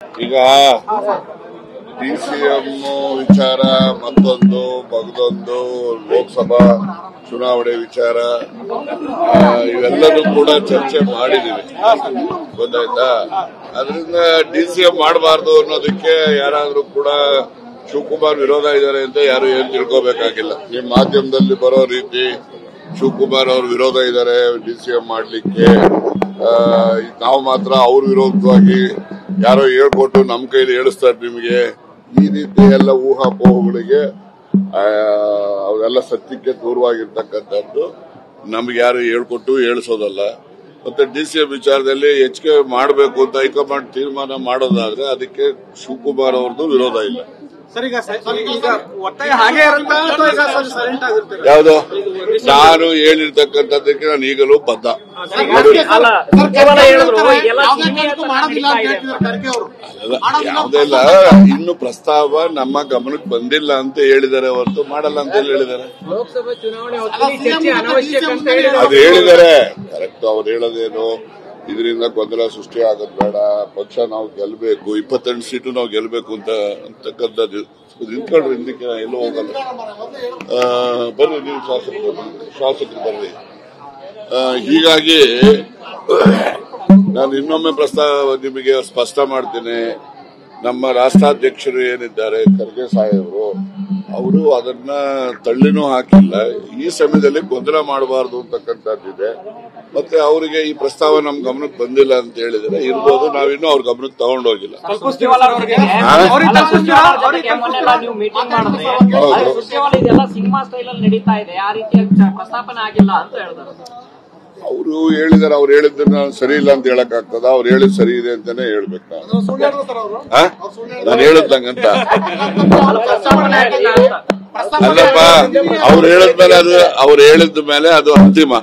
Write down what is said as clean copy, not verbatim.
ಈಗ ಡಿಸಿಎಂ ವಿಚಾರ ಮತ್ತೊಂದು ಮಗದೊಂದು ಲೋಕಸಭಾ ಚುನಾವಣೆ ವಿಚಾರ ಇವೆಲ್ಲರೂ ಕೂಡ ಚರ್ಚೆ ಮಾಡಿದೀವಿ, ಗೊತ್ತಾಯ್ತಾ. ಅದರಿಂದ ಡಿಸಿಎಂ ಮಾಡಬಾರ್ದು ಅನ್ನೋದಕ್ಕೆ ಯಾರಾದ್ರೂ ಕೂಡ ಶಿವಕುಮಾರ್ ವಿರೋಧ ಇದ್ದಾರೆ ಅಂತ ಯಾರು ಏನ್ ತಿಳ್ಕೋಬೇಕಾಗಿಲ್ಲ. ನಿಮ್ಮ ಮಾಧ್ಯಮದಲ್ಲಿ ಬರೋ ರೀತಿ ಶಿವಕುಮಾರ್ ಅವ್ರ ವಿರೋಧ ಇದ್ದಾರೆ ಡಿಸಿಎಂ ಮಾಡ್ಲಿಕ್ಕೆ, ನಾವು ಮಾತ್ರ ಅವ್ರ ವಿರೋಧವಾಗಿ ಯಾರೋ ಹೇಳ್ಕೊಟ್ಟು ನಮ್ ಕೈಲಿ ಹೇಳಿಸ್ತಾರೆ ನಿಮಗೆ, ಈ ರೀತಿ ಎಲ್ಲ ಊಹಾಪೋಹಗಳಿಗೆ ಅವೆಲ್ಲ ಸತ್ಯಕ್ಕೆ ದೂರವಾಗಿರ್ತಕ್ಕಂಥದ್ದು. ನಮ್ಗೆ ಯಾರು ಹೇಳ್ಕೊಟ್ಟು ಹೇಳಿಸೋದಲ್ಲ. ಮತ್ತೆ ಡಿಸಿಎಂ ವಿಚಾರದಲ್ಲಿ ಹೆಚ್ಚಿಗೆ ಮಾಡಬೇಕು ಅಂತ ಹೈಕಮಾಂಡ್ ತೀರ್ಮಾನ ಮಾಡೋದಾದ್ರೆ ಅದಕ್ಕೆ ಶಿವಕುಮಾರ್ ಅವ್ರದ್ದು ವಿರೋಧ ಇಲ್ಲ. ಯಾವುದು ನಾನು ಹೇಳಿರ್ತಕ್ಕಂಥದ್ದಕ್ಕೆ ನಾನು ಈಗಲೂ ಬದ್ಧ. ಯಾವುದೇ ಇಲ್ಲ, ಇನ್ನು ಪ್ರಸ್ತಾವ ನಮ್ಮ ಗಮನಕ್ಕೆ ಬಂದಿಲ್ಲ ಅಂತ ಹೇಳಿದ್ದಾರೆ ಹೊರತು ಮಾಡಲ್ಲ ಅಂತ ಹೇಳಿದ್ದಾರೆ. ಅದು ಹೇಳಿದ್ದಾರೆ ಕರೆಕ್ಟ್. ಅವ್ರು ಹೇಳೋದೇನು, ಇದರಿಂದ ಗೊಂದಲ ಸೃಷ್ಟಿ ಆಗೋದು ಬೇಡ, ಪಕ್ಷ ನಾವು ಗೆಲ್ಲಬೇಕು, 28 ಸೀಟು ನಾವು ಗೆಲ್ಲಬೇಕು ಅಂತಕ್ಕಂಥದ್ದು. ನಿಂತ್ಕೊಂಡ್ರೆ ಹಿಂದಕ್ಕೆ ಎಲ್ಲೂ ಹೋಗಲ್ಲ. ಬರ್ರಿ ನೀವು ಶಾಸಕರು ಬರ್ರಿ. ಹೀಗಾಗಿ ನಾನು ಇನ್ನೊಮ್ಮೆ ನಿಮಗೆ ಸ್ಪಷ್ಟ ಮಾಡ್ತೇನೆ, ನಮ್ಮ ರಾಷ್ಟ್ರಾಧ್ಯಕ್ಷರು ಏನಿದ್ದಾರೆ ಖರ್ಗೆ ಸಾಹೇಬರು, ಅವರು ಅದನ್ನ ತಳ್ಳಿನೂ ಹಾಕಿಲ್ಲ. ಈ ಸಮಯದಲ್ಲಿ ಗೊಂದಲ ಮಾಡಬಾರದು ಅಂತಕ್ಕಂಥದ್ದಿದೆ. ಮತ್ತೆ ಅವರಿಗೆ ಈ ಪ್ರಸ್ತಾವ ನಮ್ ಗಮನಕ್ಕೆ ಬಂದಿಲ್ಲ ಅಂತ ಹೇಳಿದ್ರೆ ಇರ್ಬೋದು, ನಾವಿನ್ನೂ ಅವ್ರ ಗಮನಕ್ಕೆ ತಗೊಂಡೋಗಿಲ್ಲ. ಅವರು ಹೇಳಿದಾರೆ, ಅವ್ರು ಹೇಳಿದ್ದನ್ನ ಸರಿ ಇಲ್ಲ ಅಂತ ಹೇಳಕ್ ಆಗ್ತದ? ಅವ್ರು ಹೇಳಿದ್ ಸರಿ ಇದೆ ಅಂತಾನೆ ಹೇಳ್ಬೇಕು. ನಾನು ಹೇಳದಂಗಂತ ಅಲ್ಲಪ್ಪ, ಅವ್ರು ಹೇಳಿದ ಮೇಲೆ ಅದು ಅಂತಿಮ.